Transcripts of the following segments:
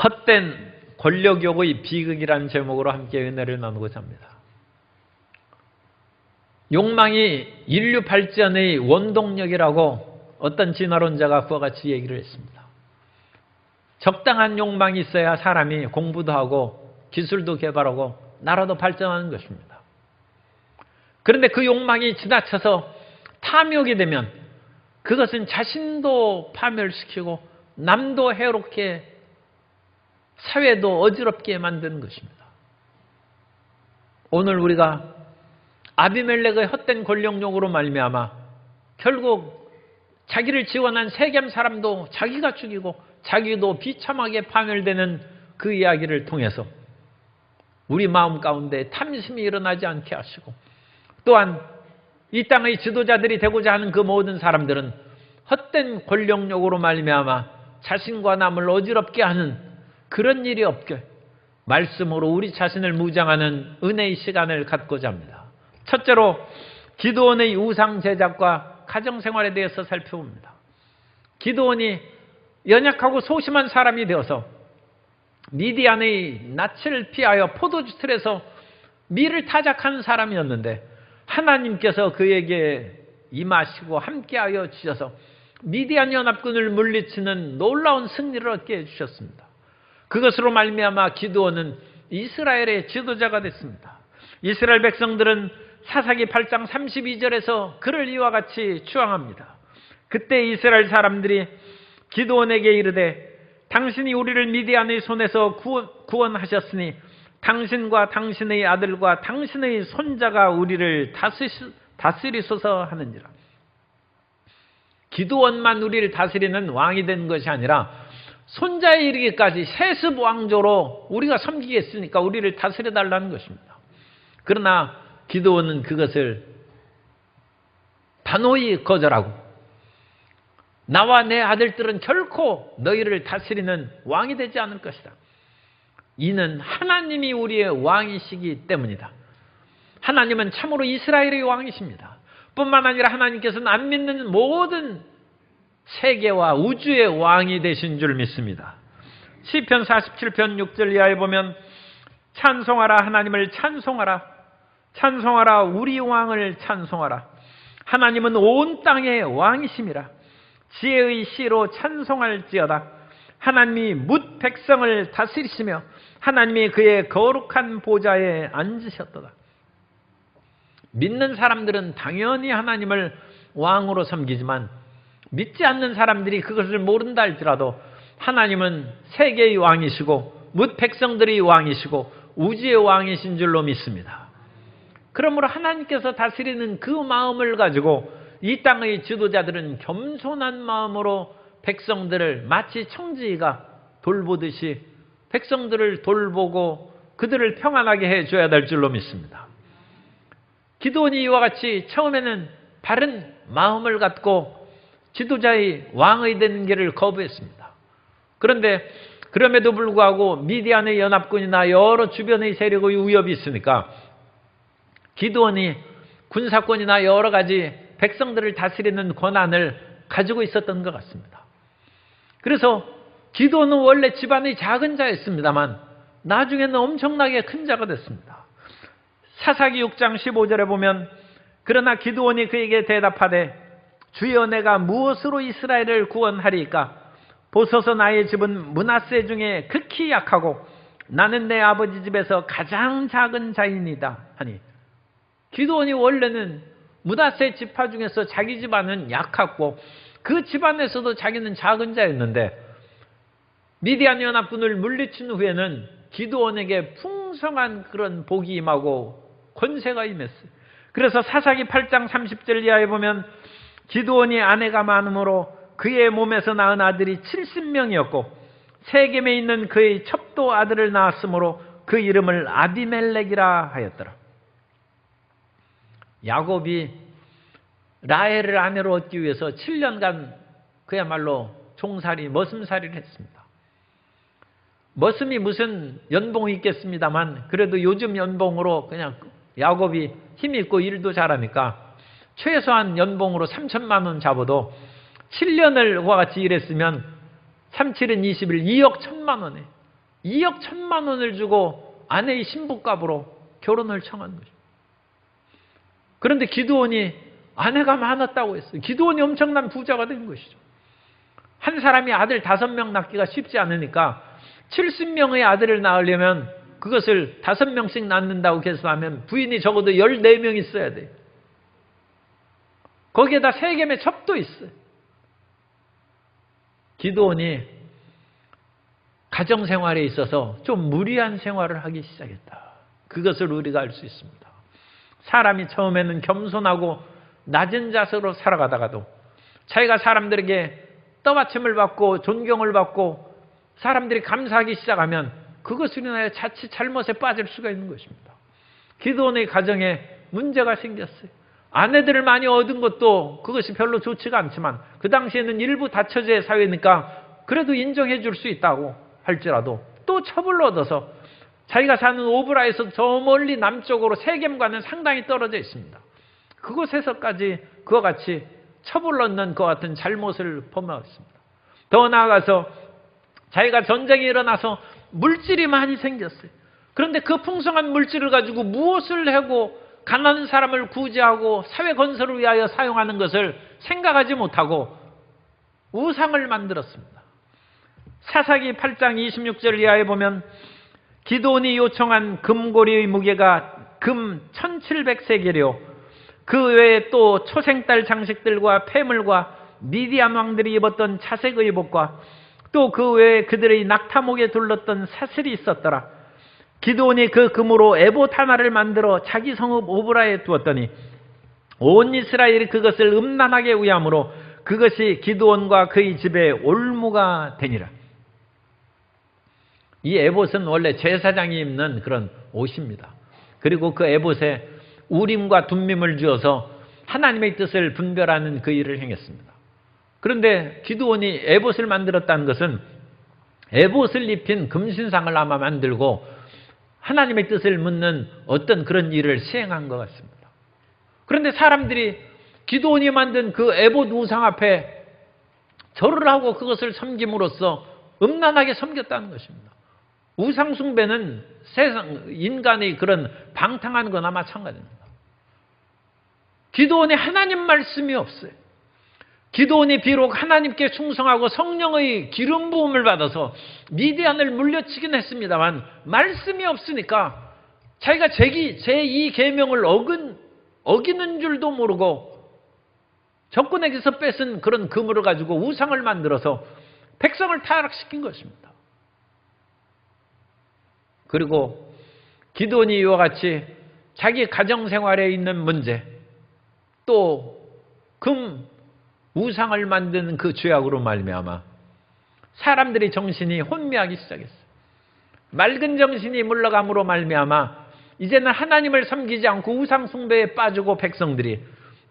헛된 권력욕의 비극이라는 제목으로 함께 은혜를 나누고자 합니다. 욕망이 인류 발전의 원동력이라고 어떤 진화론자가 그와 같이 얘기를 했습니다. 적당한 욕망이 있어야 사람이 공부도 하고 기술도 개발하고 나라도 발전하는 것입니다. 그런데 그 욕망이 지나쳐서 탐욕이 되면 그것은 자신도 파멸시키고 남도 해롭게 사회도 어지럽게 만드는 것입니다. 오늘 우리가 아비멜렉의 헛된 권력욕으로 말미암아 결국 자기를 지원한 세겜 사람도 자기가 죽이고 자기도 비참하게 파멸되는 그 이야기를 통해서 우리 마음 가운데 탐심이 일어나지 않게 하시고, 또한 이 땅의 지도자들이 되고자 하는 그 모든 사람들은 헛된 권력욕으로 말미암아 자신과 남을 어지럽게 하는 그런 일이 없게 말씀으로 우리 자신을 무장하는 은혜의 시간을 갖고자 합니다. 첫째로 기드온의 우상 제작과 가정생활에 대해서 살펴봅니다. 기드온이 연약하고 소심한 사람이 되어서 미디안의 낯을 피하여 포도주 틀에서 밀을 타작하는 사람이었는데 하나님께서 그에게 임하시고 함께하여 주셔서 미디안 연합군을 물리치는 놀라운 승리를 얻게 해주셨습니다. 그것으로 말미암아 기드온은 이스라엘의 지도자가 됐습니다. 이스라엘 백성들은 사사기 8장 32절에서 그를 이와 같이 추앙합니다. 그때 이스라엘 사람들이 기드온에게 이르되 당신이 우리를 미디안의 손에서 구원하셨으니 당신과 당신의 아들과 당신의 손자가 우리를 다스리소서 하는지라. 기드온만 우리를 다스리는 왕이 된 것이 아니라 손자에 이르기까지 세습 왕조로 우리가 섬기겠으니까 우리를 다스려달라는 것입니다. 그러나 기드온은 그것을 단호히 거절하고 나와 내 아들들은 결코 너희를 다스리는 왕이 되지 않을 것이다. 이는 하나님이 우리의 왕이시기 때문이다. 하나님은 참으로 이스라엘의 왕이십니다. 뿐만 아니라 하나님께서는 안 믿는 모든 세계와 우주의 왕이 되신 줄 믿습니다. 시편 47편 6절 이하에 보면 찬송하라 하나님을 찬송하라, 찬송하라 우리 왕을 찬송하라. 하나님은 온 땅의 왕이심이라. 지혜의 시로 찬송할지어다. 하나님이 뭇 백성을 다스리시며 하나님이 그의 거룩한 보좌에 앉으셨도다. 믿는 사람들은 당연히 하나님을 왕으로 섬기지만 믿지 않는 사람들이 그것을 모른다 할지라도 하나님은 세계의 왕이시고 뭇 백성들의 왕이시고 우주의 왕이신 줄로 믿습니다. 그러므로 하나님께서 다스리는 그 마음을 가지고 이 땅의 지도자들은 겸손한 마음으로 백성들을 마치 청지기가 돌보듯이 백성들을 돌보고 그들을 평안하게 해줘야 될 줄로 믿습니다. 기드온이 이와 같이 처음에는 바른 마음을 갖고 지도자의 왕의 되는 길을 거부했습니다. 그런데 그럼에도 불구하고 미디안의 연합군이나 여러 주변의 세력의 위협이 있으니까 기드온이 군사권이나 여러 가지 백성들을 다스리는 권한을 가지고 있었던 것 같습니다. 그래서 기드온은 원래 집안의 작은 자였습니다만 나중에는 엄청나게 큰 자가 됐습니다. 사사기 6장 15절에 보면 그러나 기드온이 그에게 대답하되 주여 내가 무엇으로 이스라엘을 구원하리이까? 보소서 나의 집은 므낫세 중에 극히 약하고 나는 내 아버지 집에서 가장 작은 자이니이다 하니, 기드온이 원래는 므낫세 지파 중에서 자기 집안은 약하고 그 집안에서도 자기는 작은 자였는데 미디안 연합군을 물리친 후에는 기드온에게 풍성한 그런 복이 임하고 권세가 임했어요. 그래서 사사기 8장 30절 이하에 보면 기드온이 아내가 많으므로 그의 몸에서 낳은 아들이 70명이었고 세겜에 있는 그의 첩도 아들을 낳았으므로 그 이름을 아비멜렉이라 하였더라. 야곱이 라헬을 아내로 얻기 위해서 7년간 그야말로 종살이, 머슴살이를 했습니다. 머슴이 무슨 연봉이 있겠습니다만 그래도 요즘 연봉으로 그냥 야곱이 힘이 있고 일도 잘하니까 최소한 연봉으로 3천만 원 잡아도 7년을 그와 같이 일했으면 37은 21, 2억 1천만 원에 2억 1천만 원을 주고 아내의 신부값으로 결혼을 청한 것입니다. 그런데 기드온이 아내가 많았다고 했어요. 기드온이 엄청난 부자가 된 것이죠. 한 사람이 아들 5명 낳기가 쉽지 않으니까 70명의 아들을 낳으려면 그것을 5명씩 낳는다고 계산하면 부인이 적어도 14명 있어야 돼요. 거기에다 세겜의 첩도 있어요. 기드온이 가정생활에 있어서 좀 무리한 생활을 하기 시작했다. 그것을 우리가 알 수 있습니다. 사람이 처음에는 겸손하고 낮은 자세로 살아가다가도 자기가 사람들에게 떠받침을 받고 존경을 받고 사람들이 감사하기 시작하면 그것으로 인하여 자칫 잘못에 빠질 수가 있는 것입니다. 기드온의 가정에 문제가 생겼어요. 아내들을 많이 얻은 것도 그것이 별로 좋지가 않지만 그 당시에는 일부 다처제 사회니까 그래도 인정해 줄 수 있다고 할지라도 또 첩을 얻어서 자기가 사는 오브라에서 저 멀리 남쪽으로 세겜과는 상당히 떨어져 있습니다. 그곳에서까지 그와 같이 첩을 얻는 것 같은 잘못을 범하였습니다. 더 나아가서 자기가 전쟁이 일어나서 물질이 많이 생겼어요. 그런데 그 풍성한 물질을 가지고 무엇을 하고 가난한 사람을 구제하고 사회 건설을 위하여 사용하는 것을 생각하지 못하고 우상을 만들었습니다. 사사기 8장 26절 이하에 보면 기드온이 요청한 금고리의 무게가 금 1700세겔이요 그 외에 또 초생딸 장식들과 폐물과 미디안 왕들이 입었던 자색 의복과 또 그 외에 그들의 낙타목에 둘렀던 사슬이 있었더라. 기드온이 그 금으로 에봇 하나를 만들어 자기 성읍 오브라에 두었더니 온 이스라엘이 그것을 음란하게 위함으로 그것이 기드온과 그의 집에 올무가 되니라. 이 에봇은 원래 제사장이 입는 그런 옷입니다. 그리고 그 에봇에 우림과 둠밈을 주어서 하나님의 뜻을 분별하는 그 일을 행했습니다. 그런데 기드온이 에봇을 만들었다는 것은 에봇을 입힌 금신상을 아마 만들고 하나님의 뜻을 묻는 어떤 그런 일을 시행한 것 같습니다. 그런데 사람들이 기드온이 만든 그 에봇 우상 앞에 절을 하고 그것을 섬김으로써 음란하게 섬겼다는 것입니다. 우상 숭배는 세상 인간의 그런 방탕한 거나 마찬가지입니다. 기드온이 하나님 말씀이 없어요. 기드온이 비록 하나님께 충성하고 성령의 기름 부음을 받아서 미디안을 물려치긴 했습니다만 말씀이 없으니까 자기가 제2 계명을 어기는 줄도 모르고 적군에게서 뺏은 그런 그물을 가지고 우상을 만들어서 백성을 타락시킨 것입니다. 그리고 기드온이 이와 같이 자기 가정생활에 있는 문제 또 우상을 만드는 그 죄악으로 말미암아 사람들이 정신이 혼미하기 시작했어요. 맑은 정신이 물러감으로 말미암아 이제는 하나님을 섬기지 않고 우상 숭배에 빠지고 백성들이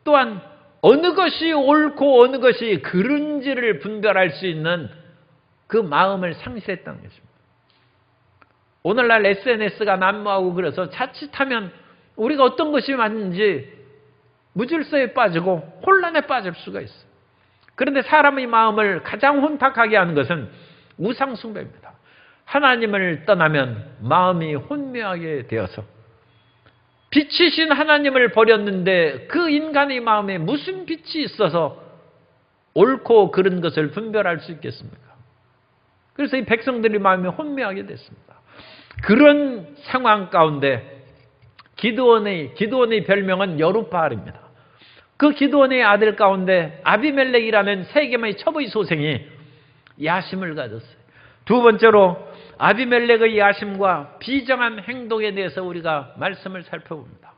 또한 어느 것이 옳고 어느 것이 그른지를 분별할 수 있는 그 마음을 상실했다는 것입니다. 오늘날 SNS가 난무하고 그래서 자칫하면 우리가 어떤 것이 맞는지 무질서에 빠지고 혼란에 빠질 수가 있어요. 그런데 사람의 마음을 가장 혼탁하게 하는 것은 우상 숭배입니다. 하나님을 떠나면 마음이 혼미하게 되어서 빛이신 하나님을 버렸는데 그 인간의 마음에 무슨 빛이 있어서 옳고 그른 것을 분별할 수 있겠습니까? 그래서 이 백성들의 마음이 혼미하게 됐습니다. 그런 상황 가운데 기드온의 별명은 여룹바알입니다. 그 기드온의 아들 가운데 아비멜렉이라는 세겜의 첩의 소생이 야심을 가졌어요. 두 번째로 아비멜렉의 야심과 비정한 행동에 대해서 우리가 말씀을 살펴봅니다.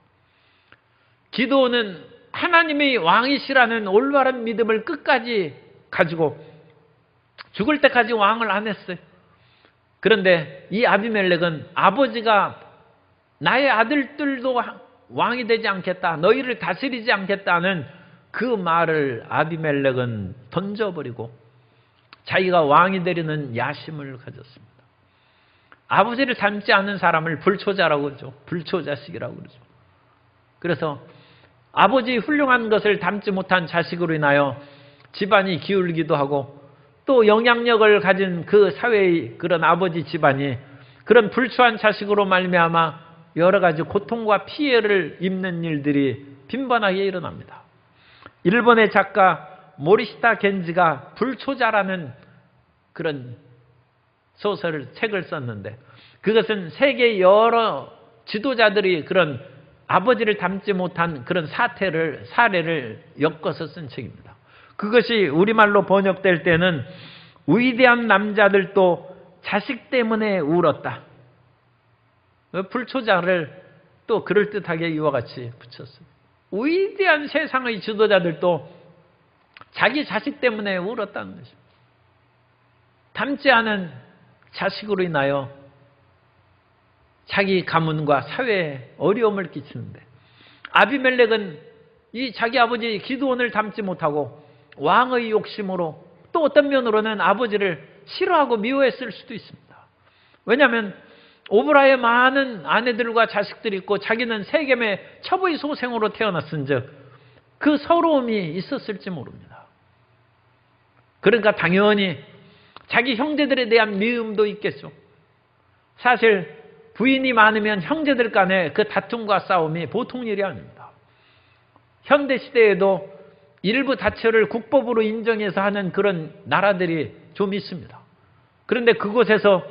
기드온은 하나님의 왕이시라는 올바른 믿음을 끝까지 가지고 죽을 때까지 왕을 안 했어요. 그런데 이 아비멜렉은 아버지가 나의 아들들도 왕이 되지 않겠다, 너희를 다스리지 않겠다는 그 말을 아비멜렉은 던져버리고 자기가 왕이 되려는 야심을 가졌습니다. 아버지를 닮지 않는 사람을 불초자라고 그러죠. 불초자식이라고 그러죠. 그래서 아버지의 훌륭한 것을 닮지 못한 자식으로 인하여 집안이 기울기도 하고 또 영향력을 가진 그 사회의 그런 아버지 집안이 그런 불추한 자식으로 말미암아 여러 가지 고통과 피해를 입는 일들이 빈번하게 일어납니다. 일본의 작가 모리시타 겐지가 불초자라는 그런 책을 썼는데, 그것은 세계 여러 지도자들이 그런 아버지를 닮지 못한 그런 사례를 엮어서 쓴 책입니다. 그것이 우리말로 번역될 때는 위대한 남자들도 자식 때문에 울었다. 불초자를 또 그럴듯하게 이와 같이 붙였어요. 위대한 세상의 지도자들도 자기 자식 때문에 울었다는 것입니다. 닮지 않은 자식으로 인하여 자기 가문과 사회에 어려움을 끼치는데, 아비멜렉은 이 자기 아버지 기드온을 닮지 못하고 왕의 욕심으로 또 어떤 면으로는 아버지를 싫어하고 미워했을 수도 있습니다. 왜냐하면 오브라의 많은 아내들과 자식들이 있고 자기는 세겜의 첩의 소생으로 태어났은즉 그 서러움이 있었을지 모릅니다. 그러니까 당연히 자기 형제들에 대한 미움도 있겠죠. 사실 부인이 많으면 형제들 간의 그 다툼과 싸움이 보통 일이 아닙니다. 현대시대에도 일부 다처를 국법으로 인정해서 하는 그런 나라들이 좀 있습니다. 그런데 그곳에서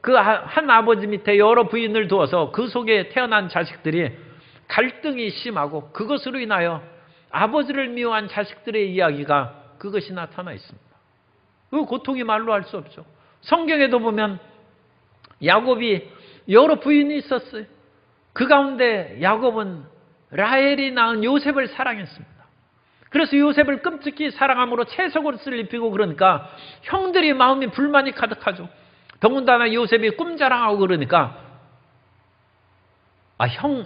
그 한 아버지 밑에 여러 부인을 두어서 그 속에 태어난 자식들이 갈등이 심하고 그것으로 인하여 아버지를 미워한 자식들의 이야기가 그것이 나타나 있습니다. 그 고통이 말로 할 수 없죠. 성경에도 보면 야곱이 여러 부인이 있었어요. 그 가운데 야곱은 라헬이 낳은 요셉을 사랑했습니다. 그래서 요셉을 끔찍히 사랑함으로 채석옷을 입히고 그러니까 형들이 마음이 불만이 가득하죠. 더군다나 요셉이 꿈자랑하고 그러니까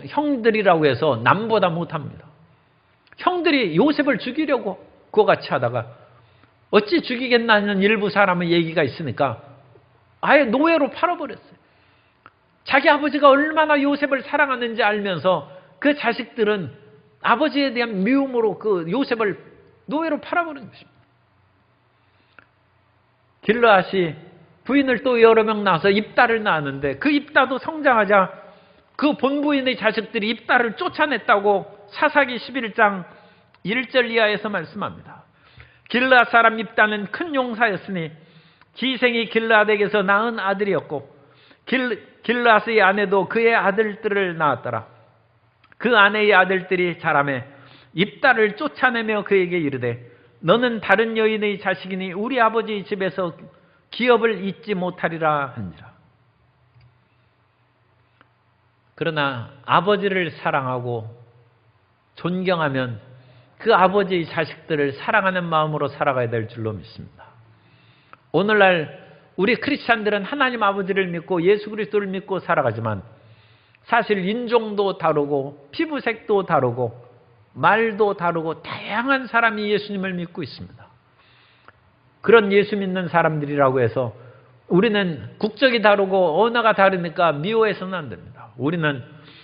형들이라고 해서 남보다 못합니다. 형들이 요셉을 죽이려고 그와 같이 하다가 어찌 죽이겠나는 일부 사람의 얘기가 있으니까 아예 노예로 팔아버렸어요. 자기 아버지가 얼마나 요셉을 사랑하는지 알면서 그 자식들은 아버지에 대한 미움으로 그 요셉을 노예로 팔아버린 것입니다. 길르앗이 부인을 또 여러 명 낳아서 입다를 낳았는데 그 입다도 성장하자 그 본부인의 자식들이 입다를 쫓아냈다고 사사기 11장 1절 이하에서 말씀합니다. 길르앗 사람 입다는 큰 용사였으니 기생이 길르앗에게서 낳은 아들이었고 길르앗의 아내도 그의 아들들을 낳았더라. 그 아내의 아들들이 자라매 입다를 쫓아내며 그에게 이르되 너는 다른 여인의 자식이니 우리 아버지의 집에서 기업을 잊지 못하리라 하니라. 그러나 아버지를 사랑하고 존경하면 그 아버지의 자식들을 사랑하는 마음으로 살아가야 될 줄로 믿습니다. 오늘날 우리 크리스찬들은 하나님 아버지를 믿고 예수 그리스도를 믿고 살아가지만 사실 인종도 다르고 피부색도 다르고 말도 다르고 다양한 사람이 예수님을 믿고 있습니다. 그런 예수 믿는 사람들이라고 해서 우리는 국적이 다르고 언어가 다르니까 미워해서는 안 됩니다. 우리는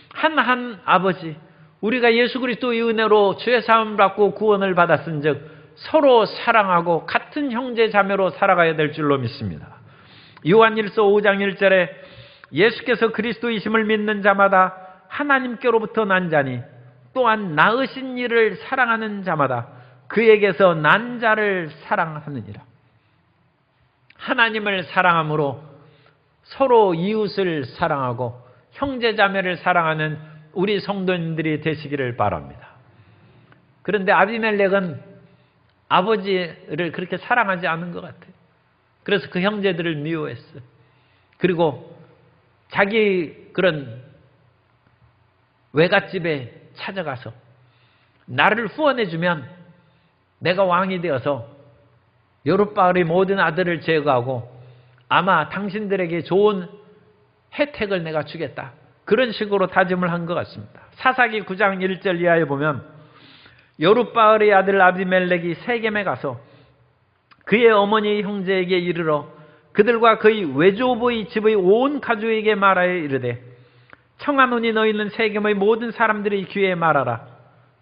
한 아버지, 우리가 예수 그리스도의 은혜로 죄 사함을 받고 구원을 받았은즉 서로 사랑하고 같은 형제 자매로 살아가야 될 줄로 믿습니다. 요한일서 5장 1절에 예수께서 그리스도이심을 믿는 자마다 하나님께로부터 난 자니 또한 낳으신 이를 사랑하는 자마다 그에게서 난 자를 사랑하느니라. 하나님을 사랑함으로 서로 이웃을 사랑하고 형제자매를 사랑하는 우리 성도님들이 되시기를 바랍니다. 그런데 아비멜렉은 아버지를 그렇게 사랑하지 않은 것 같아요. 그래서 그 형제들을 미워했어요. 그리고 자기 그런 외갓집에 찾아가서 나를 후원해주면 내가 왕이 되어서 여룻바알의 모든 아들을 제거하고 아마 당신들에게 좋은 혜택을 내가 주겠다. 그런 식으로 다짐을 한 것 같습니다. 사사기 9장 1절 이하에 보면 여룻바알의 아들 아비멜렉이 세겜에 가서 그의 어머니의 형제에게 이르러 그들과 그의 외조부의 집의 온 가족에게 말하여 이르되 청하노니 너희는 세겜의 모든 사람들의 귀에 말하라.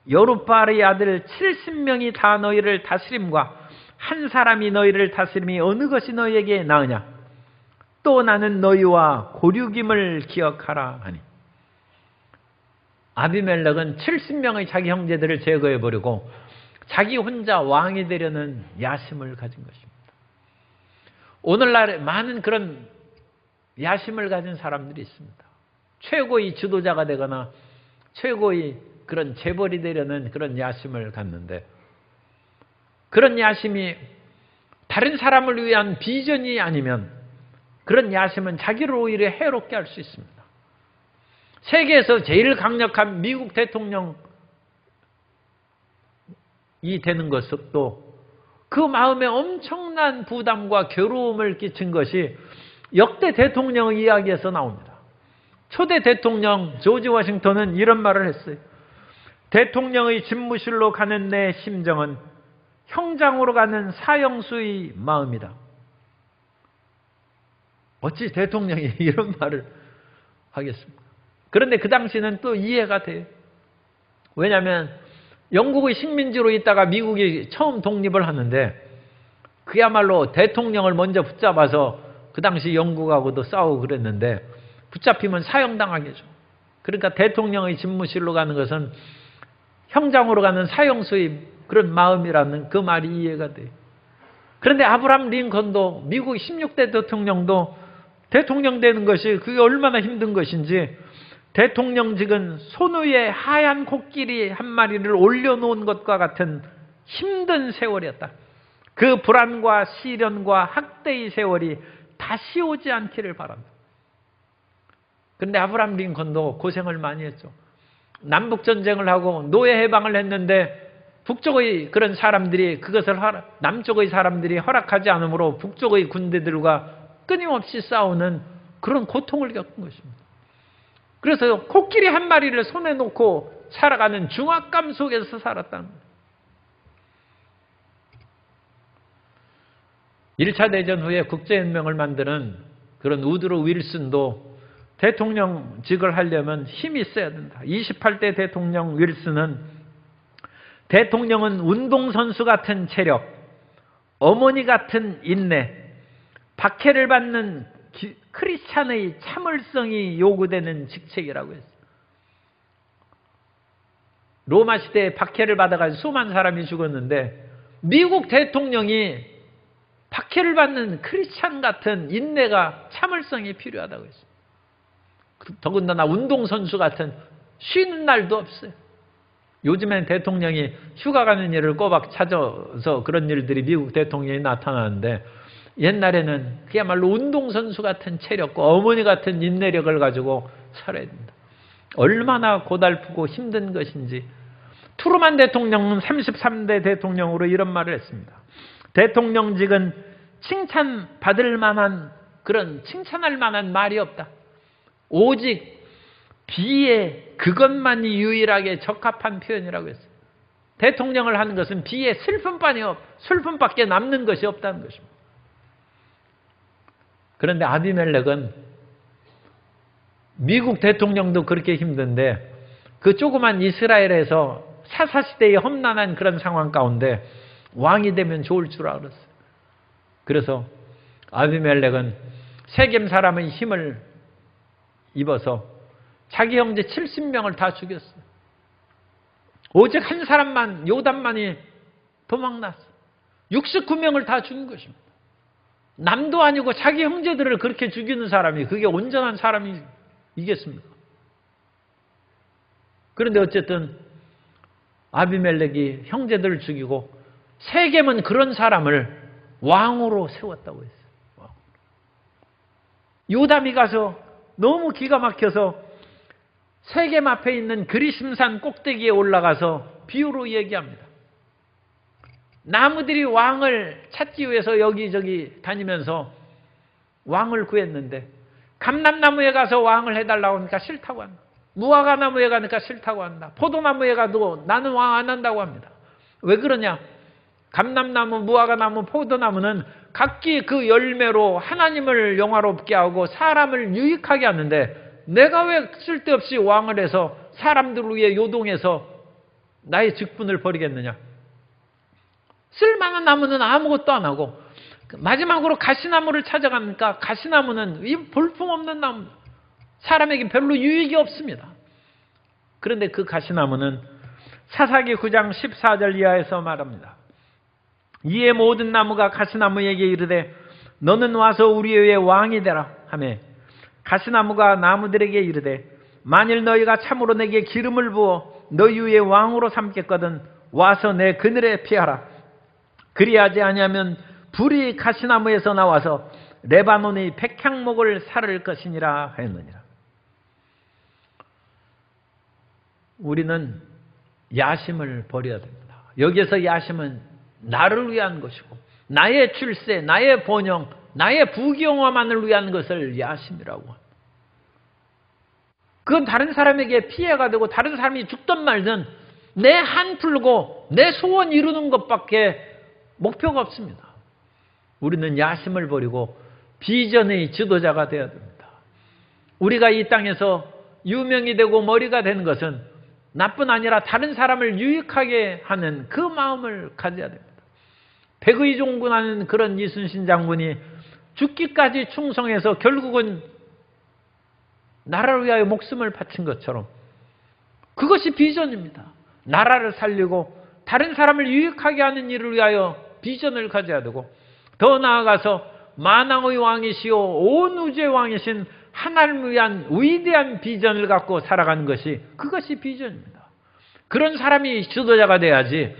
여룻바알의 아들 70명이 다 너희를 다스림과 한 사람이 너희를 다스림이 어느 것이 너희에게 나으냐? 또 나는 너희와 고륙임을 기억하라 하니. 아비멜렉은 70명의 자기 형제들을 제거해버리고 자기 혼자 왕이 되려는 야심을 가진 것입니다. 오늘날에 많은 그런 야심을 가진 사람들이 있습니다. 최고의 지도자가 되거나 최고의 그런 재벌이 되려는 그런 야심을 갖는데, 그런 야심이 다른 사람을 위한 비전이 아니면 그런 야심은 자기를 오히려 해롭게 할 수 있습니다. 세계에서 제일 강력한 미국 대통령이 되는 것도 그 마음에 엄청난 부담과 괴로움을 끼친 것이 역대 대통령 이야기에서 나옵니다. 초대 대통령 조지 워싱턴은 이런 말을 했어요. 대통령의 집무실로 가는 내 심정은 형장으로 가는 사형수의 마음이다. 어찌 대통령이 이런 말을 하겠습니까? 그런데 그 당시는 또 이해가 돼요. 왜냐하면 영국의 식민지로 있다가 미국이 처음 독립을 하는데 그야말로 대통령을 먼저 붙잡아서 그 당시 영국하고도 싸우고 그랬는데 붙잡히면 사형당하겠죠. 그러니까 대통령의 집무실로 가는 것은 형장으로 가는 사형수의 그런 마음이라는 그 말이 이해가 돼요. 그런데 아브라함 링컨도 미국 16대 대통령도 대통령 되는 것이 그게 얼마나 힘든 것인지, 대통령직은 손 위에 하얀 코끼리 한 마리를 올려놓은 것과 같은 힘든 세월이었다. 그 불안과 시련과 학대의 세월이 다시 오지 않기를 바란다. 그런데 아브라함 링컨도 고생을 많이 했죠. 남북전쟁을 하고 노예해방을 했는데 북쪽의 그런 사람들이 그것을 남쪽의 사람들이 허락하지 않으므로 북쪽의 군대들과 끊임없이 싸우는 그런 고통을 겪은 것입니다. 그래서 코끼리 한 마리를 손에 놓고 살아가는 중압감 속에서 살았다는 거예요. 1차 대전 후에 국제연맹을 만드는 그런 우드로 윌슨도 대통령직을 하려면 힘이 있어야 된다. 28대 대통령 윌슨은 대통령은 운동선수 같은 체력, 어머니 같은 인내, 박해를 받는 크리스찬의 참을성이 요구되는 직책이라고 했어요. 로마 시대에 박해를 받아가지고 수많은 사람이 죽었는데 미국 대통령이 박해를 받는 크리스찬 같은 인내가 참을성이 필요하다고 했어요. 더군다나 운동선수 같은 쉬는 날도 없어요. 요즘엔 대통령이 휴가 가는 일을 꼬박 찾아서 그런 일들이 미국 대통령이 나타나는데, 옛날에는 그야말로 운동선수 같은 체력과 어머니 같은 인내력을 가지고 살아야 된다. 얼마나 고달프고 힘든 것인지. 트루만 대통령은 33대 대통령으로 이런 말을 했습니다. 대통령직은 칭찬받을 만한 그런 칭찬할 만한 말이 없다. 오직 비에 그것만이 유일하게 적합한 표현이라고 했어요. 대통령을 하는 것은 비에 슬픔밖에 남는 것이 없다는 것입니다. 그런데 아비멜렉은 미국 대통령도 그렇게 힘든데 그 조그만 이스라엘에서 사사시대의 험난한 그런 상황 가운데 왕이 되면 좋을 줄 알았어요. 그래서 아비멜렉은 세겜 사람의 힘을 입어서 자기 형제 70명을 다 죽였어요. 오직 한 사람만, 요담만이 도망났어요. 69명을 다 죽인 것입니다. 남도 아니고 자기 형제들을 그렇게 죽이는 사람이 그게 온전한 사람이겠습니까? 그런데 어쨌든 아비멜렉이 형제들을 죽이고 세겜은 그런 사람을 왕으로 세웠다고 했어요. 요담이 가서 너무 기가 막혀서 세겜 앞에 있는 그리심산 꼭대기에 올라가서 비유로 얘기합니다. 나무들이 왕을 찾기 위해서 여기저기 다니면서 왕을 구했는데 감람나무에 가서 왕을 해달라고 하니까 싫다고 한다. 무화과나무에 가니까 싫다고 한다. 포도나무에 가도 나는 왕 안 한다고 합니다. 왜 그러냐? 감람나무, 무화과나무, 포도나무는 각기 그 열매로 하나님을 영화롭게 하고 사람을 유익하게 하는데 내가 왜 쓸데없이 왕을 해서 사람들 위해 요동해서 나의 직분을 버리겠느냐? 쓸만한 나무는 아무것도 안 하고 마지막으로 가시나무를 찾아가니까 가시나무는 이 볼품없는 나무, 사람에게 별로 유익이 없습니다. 그런데 그 가시나무는 사사기 9장 14절 이하에서 말합니다. 이에 모든 나무가 가시나무에게 이르되 너는 와서 우리 위에 왕이 되라 하매 가시나무가 나무들에게 이르되 만일 너희가 참으로 내게 기름을 부어 너희 위에 왕으로 삼겠거든 와서 내 그늘에 피하라. 그리하지 아니하면 불이 가시나무에서 나와서 레바논의 백향목을 사를 것이니라 하였느니라. 우리는 야심을 버려야 됩니다. 여기에서 야심은 나를 위한 것이고 나의 출세, 나의 번영, 나의 부귀영화만을 위한 것을 야심이라고 합니다. 그건 다른 사람에게 피해가 되고 다른 사람이 죽든 말든 내 한 풀고 내 소원 이루는 것밖에 목표가 없습니다. 우리는 야심을 버리고 비전의 지도자가 되어야 됩니다. 우리가 이 땅에서 유명이 되고 머리가 되는 것은 나뿐 아니라 다른 사람을 유익하게 하는 그 마음을 가져야 됩니다. 백의종군하는 그런 이순신 장군이 죽기까지 충성해서 결국은 나라를 위하여 목숨을 바친 것처럼 그것이 비전입니다. 나라를 살리고 다른 사람을 유익하게 하는 일을 위하여 비전을 가져야 되고 더 나아가서 만왕의 왕이시오 온 우주의 왕이신 하나님을 위한 위대한 비전을 갖고 살아가는 것이 그것이 비전입니다. 그런 사람이 지도자가 돼야지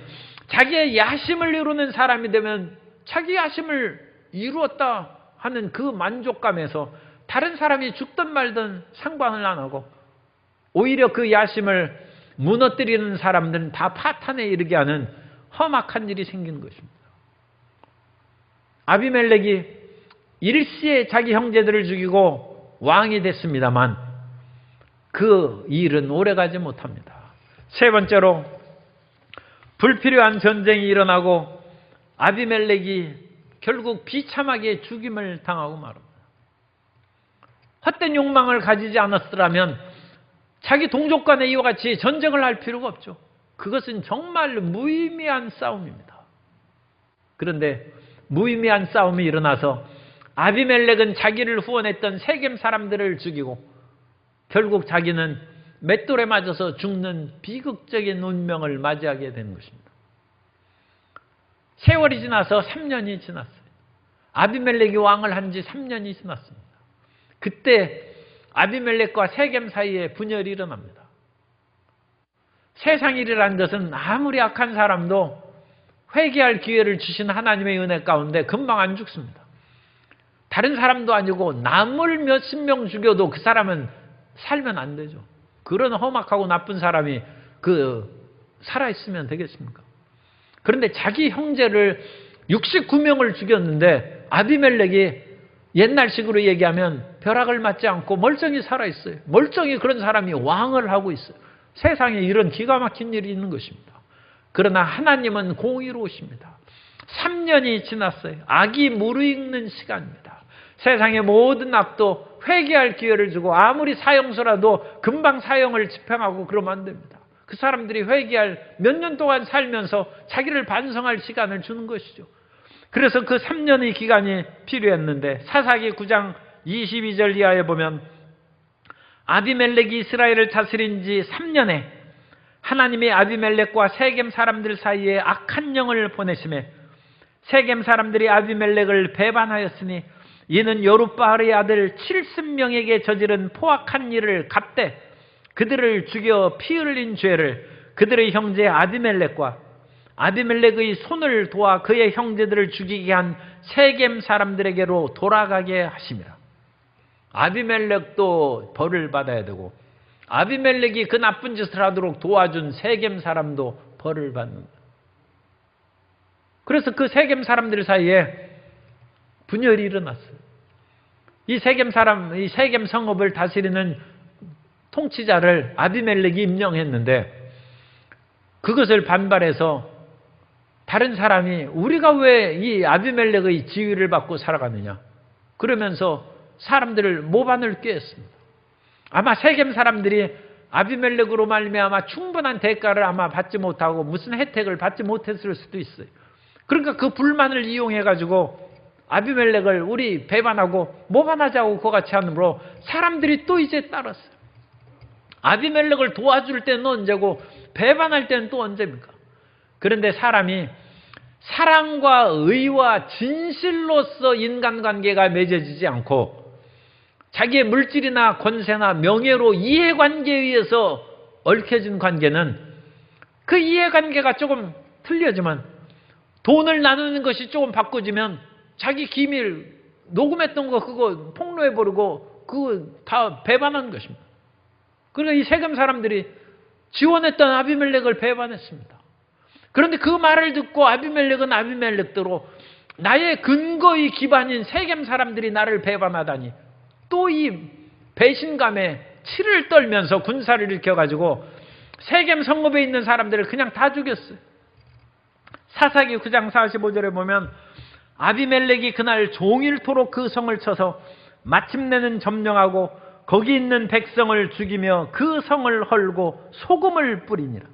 자기의 야심을 이루는 사람이 되면 자기 야심을 이루었다 하는 그 만족감에서 다른 사람이 죽든 말든 상관을 안 하고 오히려 그 야심을 무너뜨리는 사람들은 다 파탄에 이르게 하는 험악한 일이 생기는 것입니다. 아비멜렉이 일시에 자기 형제들을 죽이고 왕이 됐습니다만 그 일은 오래가지 못합니다. 세 번째로 불필요한 전쟁이 일어나고 아비멜렉이 결국 비참하게 죽임을 당하고 말합니다. 헛된 욕망을 가지지 않았더라면 자기 동족간에 이와 같이 전쟁을 할 필요가 없죠. 그것은 정말 무의미한 싸움입니다. 그런데 무의미한 싸움이 일어나서 아비멜렉은 자기를 후원했던 세겜 사람들을 죽이고 결국 자기는 맷돌에 맞아서 죽는 비극적인 운명을 맞이하게 되는 것입니다. 세월이 지나서 3년이 지났어요. 아비멜렉이 왕을 한 지 3년이 지났습니다. 그때 아비멜렉과 세겜 사이에 분열이 일어납니다. 세상일이라는 것은 아무리 악한 사람도 회개할 기회를 주신 하나님의 은혜 가운데 금방 안 죽습니다. 다른 사람도 아니고 남을 몇십 명 죽여도 그 사람은 살면 안 되죠. 그런 험악하고 나쁜 사람이 살아있으면 되겠습니까? 그런데 자기 형제를 69명을 죽였는데 아비멜렉이 옛날식으로 얘기하면 벼락을 맞지 않고 멀쩡히 살아있어요. 멀쩡히 그런 사람이 왕을 하고 있어요. 세상에 이런 기가 막힌 일이 있는 것입니다. 그러나 하나님은 공의로우십니다. 3년이 지났어요. 악이 무르익는 시간입니다. 세상의 모든 악도 회개할 기회를 주고 아무리 사형수라도 금방 사형을 집행하고 그러면 안 됩니다. 그 사람들이 회개할 몇 년 동안 살면서 자기를 반성할 시간을 주는 것이죠. 그래서 그 3년의 기간이 필요했는데 사사기 9장 22절 이하에 보면 아비멜렉이 이스라엘을 다스린 지 3년에 하나님이 아비멜렉과 세겜 사람들 사이에 악한 영을 보내심에 세겜 사람들이 아비멜렉을 배반하였으니 이는 여룻바알의 아들 70명에게 저지른 포악한 일을 갚되 그들을 죽여 피 흘린 죄를 그들의 형제 아비멜렉과 아비멜렉의 손을 도와 그의 형제들을 죽이게 한 세겜 사람들에게로 돌아가게 하심이라. 아비멜렉도 벌을 받아야 되고 아비멜렉이 그 나쁜 짓을 하도록 도와준 세겜 사람도 벌을 받는다. 그래서 그 세겜 사람들 사이에 분열이 일어났어요. 이 세겜 성읍을 다스리는 통치자를 아비멜렉이 임명했는데 그것을 반발해서 다른 사람이 우리가 왜 이 아비멜렉의 지위를 받고 살아가느냐 그러면서 사람들을 모반을 꾀했습니다. 아마 세겜 사람들이 아비멜렉으로 말미암아 충분한 대가를 아마 받지 못하고 무슨 혜택을 받지 못했을 수도 있어요. 그러니까 그 불만을 이용해 가지고 아비멜렉을 우리 배반하고 모반하자고 그거 같이 하므로 사람들이 또 이제 따랐어요. 아비멜렉을 도와줄 때는 언제고 배반할 때는 또 언제입니까? 그런데 사람이 사랑과 의와 진실로서 인간관계가 맺어지지 않고 자기의 물질이나 권세나 명예로 이해관계에 의해서 얽혀진 관계는 그 이해관계가 조금 틀려지만 돈을 나누는 것이 조금 바꿔지면 자기 기밀 녹음했던 거 그거 폭로해버리고 그거 다 배반한 것입니다. 그러니까 이 세겜 사람들이 지원했던 아비멜렉을 배반했습니다. 그런데 그 말을 듣고 아비멜렉은 아비멜렉대로 나의 근거의 기반인 세겜 사람들이 나를 배반하다니 또 이 배신감에 치를 떨면서 군사를 일으켜가지고 세겜 성읍에 있는 사람들을 그냥 다 죽였어요. 사사기 9장 45절에 보면 아비멜렉이 그날 종일토록 그 성을 쳐서 마침내는 점령하고 거기 있는 백성을 죽이며 그 성을 헐고 소금을 뿌리니라.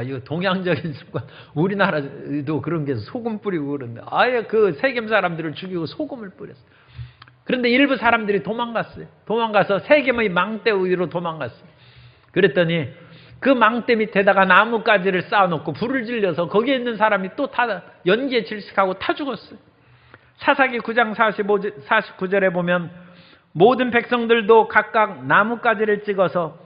이거 동양적인 습관. 우리나라도 그런 게 소금 뿌리고 그런데 아예 그 세겜 사람들을 죽이고 소금을 뿌렸어요. 그런데 일부 사람들이 도망갔어요. 도망가서 세겜의 망대 위로 도망갔어요. 그랬더니 그 망대 밑에다가 나뭇가지를 쌓아놓고 불을 질려서 거기에 있는 사람이 또 다 연기에 질식하고 타 죽었어요. 사사기 9장 49절에 보면 모든 백성들도 각각 나뭇가지를 찍어서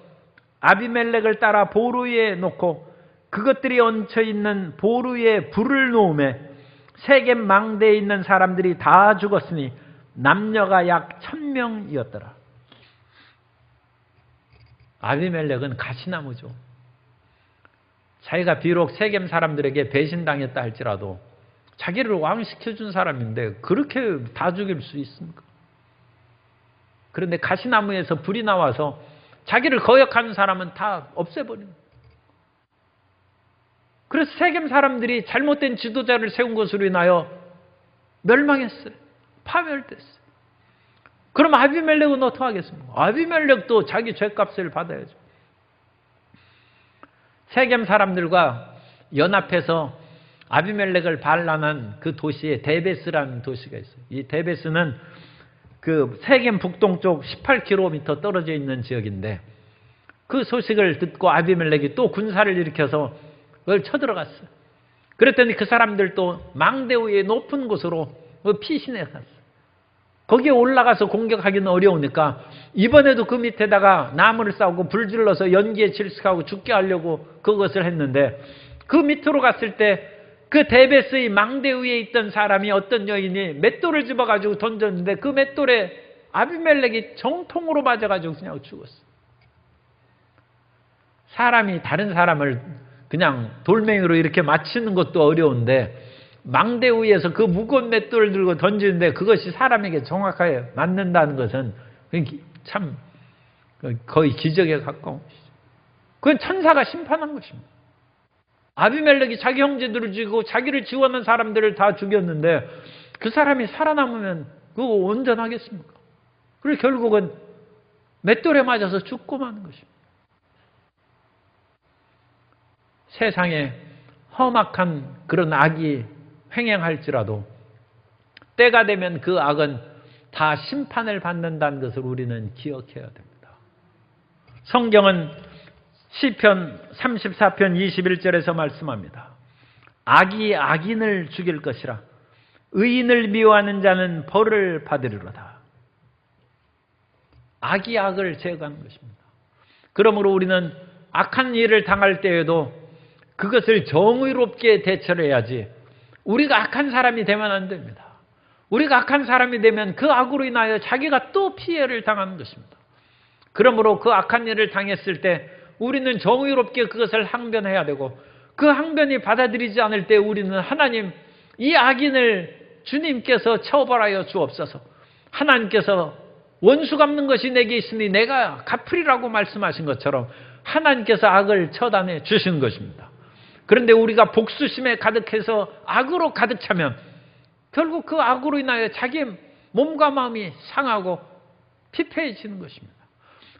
아비멜렉을 따라 보루 위에 놓고 그것들이 얹혀있는 보루 위에 불을 놓으매 세겜 망대에 있는 사람들이 다 죽었으니 남녀가 약 1000명이었더라. 아비멜렉은 가시나무죠. 자기가 비록 세겜 사람들에게 배신당했다 할지라도 자기를 왕시켜준 사람인데 그렇게 다 죽일 수 있습니까? 그런데 가시나무에서 불이 나와서 자기를 거역하는 사람은 다 없애버립니다. 그래서 세겜 사람들이 잘못된 지도자를 세운 것으로 인하여 멸망했어요. 파멸됐어요. 그럼 아비멜렉은 어떻게 하겠습니까? 아비멜렉도 자기 죄값을 받아야죠. 세겜 사람들과 연합해서 아비멜렉을 반란한 그 도시에 데베스라는 도시가 있어요. 이 데베스는 그 세겜 북동쪽 18km 떨어져 있는 지역인데 그 소식을 듣고 아비멜렉이 또 군사를 일으켜서 그걸 쳐들어갔어요. 그랬더니 그 사람들도 망대 위에 높은 곳으로 피신해 갔어요. 거기에 올라가서 공격하기는 어려우니까 이번에도 그 밑에다가 나무를 쌓고 불질러서 연기에 질식하고 죽게 하려고 그것을 했는데 그 밑으로 갔을 때 그 데베스의 망대 위에 있던 사람이 어떤 여인이 맷돌을 집어가지고 던졌는데 그 맷돌에 아비멜렉이 정통으로 맞아가지고 그냥 죽었어요. 사람이 다른 사람을 그냥 돌멩이로 이렇게 맞히는 것도 어려운데 망대 위에서 그 무거운 맷돌을 들고 던지는데 그것이 사람에게 정확하게 맞는다는 것은 참 거의 기적에 가까운 것이죠. 그건 천사가 심판한 것입니다. 아비멜렉이 자기 형제들을 죽이고 자기를 지원한 사람들을 다 죽였는데 그 사람이 살아남으면 그거 온전하겠습니까? 그리고 결국은 맷돌에 맞아서 죽고 마는 것입니다. 세상에 험악한 그런 악이 횡행할지라도 때가 되면 그 악은 다 심판을 받는다는 것을 우리는 기억해야 됩니다. 성경은 시편 34편 21절에서 말씀합니다. 악이 악인을 죽일 것이라 의인을 미워하는 자는 벌을 받으리로다. 악이 악을 제거하는 것입니다. 그러므로 우리는 악한 일을 당할 때에도 그것을 정의롭게 대처를 해야지 우리가 악한 사람이 되면 안 됩니다. 우리가 악한 사람이 되면 그 악으로 인하여 자기가 또 피해를 당하는 것입니다. 그러므로 그 악한 일을 당했을 때 우리는 정의롭게 그것을 항변해야 되고 그 항변이 받아들이지 않을 때 우리는 하나님 이 악인을 주님께서 처벌하여 주옵소서. 하나님께서 원수 갚는 것이 내게 있으니 내가 갚으리라고 말씀하신 것처럼 하나님께서 악을 처단해 주신 것입니다. 그런데 우리가 복수심에 가득해서 악으로 가득 차면 결국 그 악으로 인하여 자기의 몸과 마음이 상하고 피폐해지는 것입니다.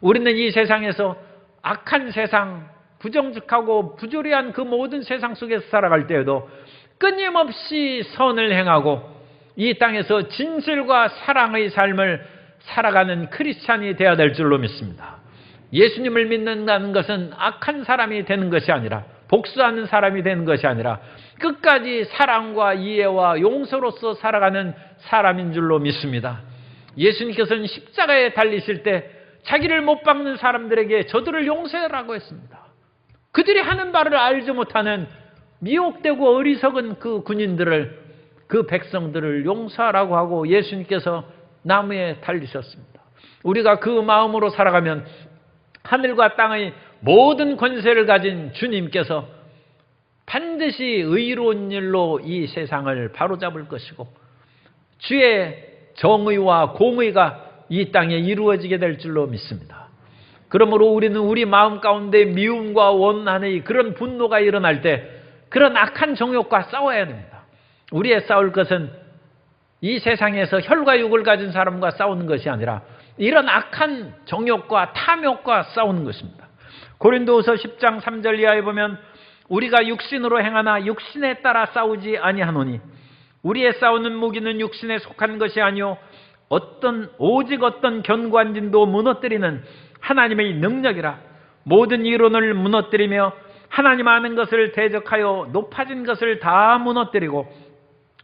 우리는 이 세상에서 악한 세상, 부정직하고 부조리한 그 모든 세상 속에서 살아갈 때에도 끊임없이 선을 행하고 이 땅에서 진실과 사랑의 삶을 살아가는 크리스찬이 되어야 될 줄로 믿습니다. 예수님을 믿는다는 것은 악한 사람이 되는 것이 아니라, 복수하는 사람이 되는 것이 아니라 끝까지 사랑과 이해와 용서로서 살아가는 사람인 줄로 믿습니다. 예수님께서는 십자가에 달리실 때 자기를 못 박는 사람들에게 저들을 용서하라고 했습니다. 그들이 하는 바를 알지 못하는 미혹되고 어리석은 그 군인들을, 그 백성들을 용서하라고 하고 예수님께서 나무에 달리셨습니다. 우리가 그 마음으로 살아가면 하늘과 땅의 모든 권세를 가진 주님께서 반드시 의로운 일로 이 세상을 바로잡을 것이고 주의 정의와 공의가 이 땅에 이루어지게 될 줄로 믿습니다. 그러므로 우리는 우리 마음 가운데 미움과 원한의 그런 분노가 일어날 때 그런 악한 정욕과 싸워야 됩니다. 우리의 싸울 것은 이 세상에서 혈과 육을 가진 사람과 싸우는 것이 아니라 이런 악한 정욕과 탐욕과 싸우는 것입니다. 고린도후서 10장 3절 이하에 보면 우리가 육신으로 행하나 육신에 따라 싸우지 아니하노니 우리의 싸우는 무기는 육신에 속한 것이 아니요 오직 어떤 견고한진도 무너뜨리는 하나님의 능력이라. 모든 이론을 무너뜨리며 하나님 아는 것을 대적하여 높아진 것을 다 무너뜨리고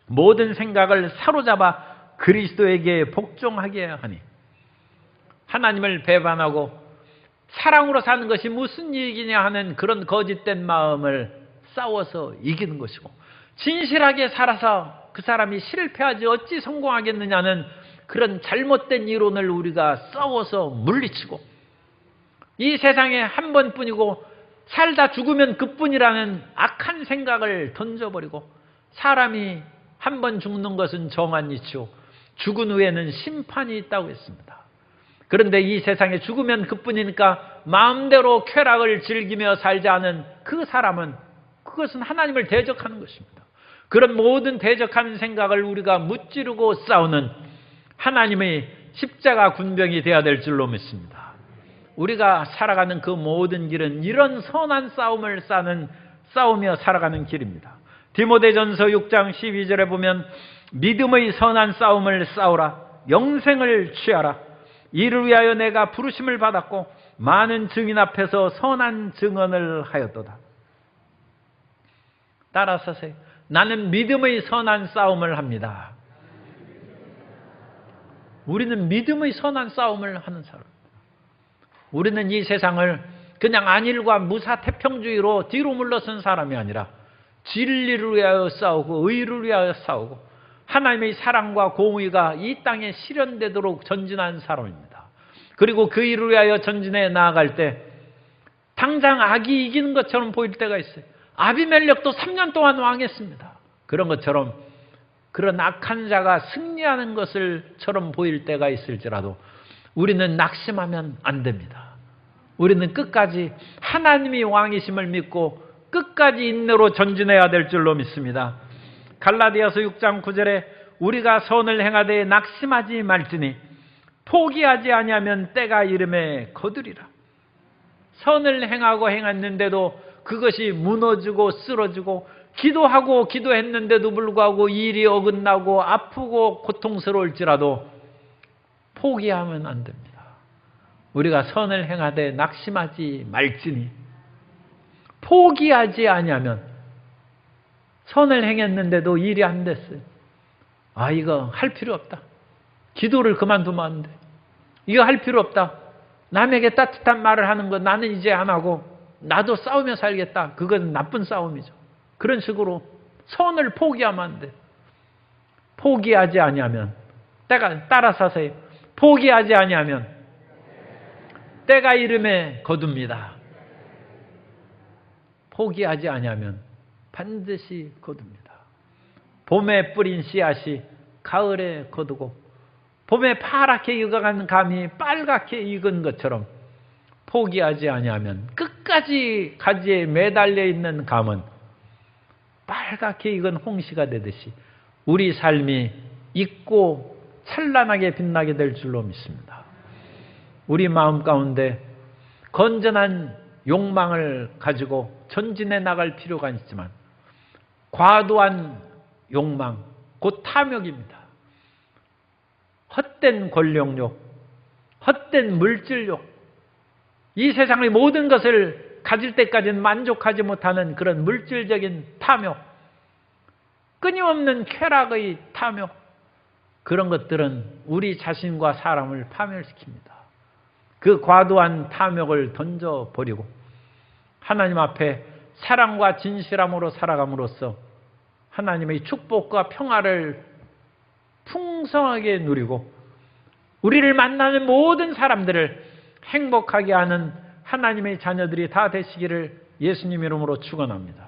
모든 생각을 사로잡아 그리스도에게 복종하게 하니. 하나님을 배반하고 사랑으로 사는 것이 무슨 이익이냐 하는 그런 거짓된 마음을 싸워서 이기는 것이고, 진실하게 살아서 그 사람이 실패하지 어찌 성공하겠느냐는 그런 잘못된 이론을 우리가 싸워서 물리치고, 이 세상에 한 번뿐이고 살다 죽으면 그뿐이라는 악한 생각을 던져버리고, 사람이 한 번 죽는 것은 정한 이치요 죽은 후에는 심판이 있다고 했습니다. 그런데 이 세상에 죽으면 그뿐이니까 마음대로 쾌락을 즐기며 살지 않은 그 사람은, 그것은 하나님을 대적하는 것입니다. 그런 모든 대적하는 생각을 우리가 무찌르고 싸우는 하나님의 십자가 군병이 되어야 될 줄로 믿습니다. 우리가 살아가는 그 모든 길은 이런 선한 싸움을 싸우며 살아가는 길입니다. 디모데전서 6장 12절에 보면 믿음의 선한 싸움을 싸우라, 영생을 취하라. 이를 위하여 내가 부르심을 받았고 많은 증인 앞에서 선한 증언을 하였도다. 따라서 하세요. 나는 믿음의 선한 싸움을 합니다. 우리는 믿음의 선한 싸움을 하는 사람. 우리는 이 세상을 그냥 안일과 무사태평주의로 뒤로 물러선 사람이 아니라 진리를 위하여 싸우고 의를 위하여 싸우고 하나님의 사랑과 공의가 이 땅에 실현되도록 전진한 사람입니다. 그리고 그 일을 위하여 전진해 나아갈 때 당장 악이 이기는 것처럼 보일 때가 있어요. 아비멜렉도 3년 동안 왕했습니다. 그런 것처럼 그런 악한 자가 승리하는 것을처럼 보일 때가 있을지라도 우리는 낙심하면 안 됩니다. 우리는 끝까지 하나님이 왕이심을 믿고 끝까지 인내로 전진해야 될 줄로 믿습니다. 갈라디아서 6장 9절에 우리가 선을 행하되 낙심하지 말지니 포기하지 아니하면 때가 이름에 거두리라. 선을 행하고 행했는데도 그것이 무너지고 쓰러지고, 기도하고 기도했는데도 불구하고 일이 어긋나고 아프고 고통스러울지라도 포기하면 안 됩니다. 우리가 선을 행하되 낙심하지 말지니, 포기하지 아니하면, 선을 행했는데도 일이 안 됐어요. 아, 이거 할 필요 없다. 기도를 그만두면 안 돼. 이거 할 필요 없다. 남에게 따뜻한 말을 하는 거 나는 이제 안 하고 나도 싸우며 살겠다. 그건 나쁜 싸움이죠. 그런 식으로 선을 포기하면 안 돼. 포기하지 아니하면, 따라서 하세요. 포기하지 아니하면 때가 이름에 거둡니다. 포기하지 아니하면 반드시 거둡니다. 봄에 뿌린 씨앗이 가을에 거두고, 봄에 파랗게 익어가는 감이 빨갛게 익은 것처럼 포기하지 아니하면 끝까지 가지에 매달려 있는 감은 빨갛게 익은 홍시가 되듯이 우리 삶이 익고 찬란하게 빛나게 될 줄로 믿습니다. 우리 마음 가운데 건전한 욕망을 가지고 전진해 나갈 필요가 있지만 과도한 욕망, 곧 탐욕입니다. 헛된 권력욕, 헛된 물질욕, 이 세상의 모든 것을 가질 때까지는 만족하지 못하는 그런 물질적인 탐욕, 끊임없는 쾌락의 탐욕, 그런 것들은 우리 자신과 사람을 파멸시킵니다. 그 과도한 탐욕을 던져버리고 하나님 앞에 사랑과 진실함으로 살아감으로써 하나님의 축복과 평화를 풍성하게 누리고 우리를 만나는 모든 사람들을 행복하게 하는 하나님의 자녀들이 다 되시기를 예수님 이름으로 축원합니다.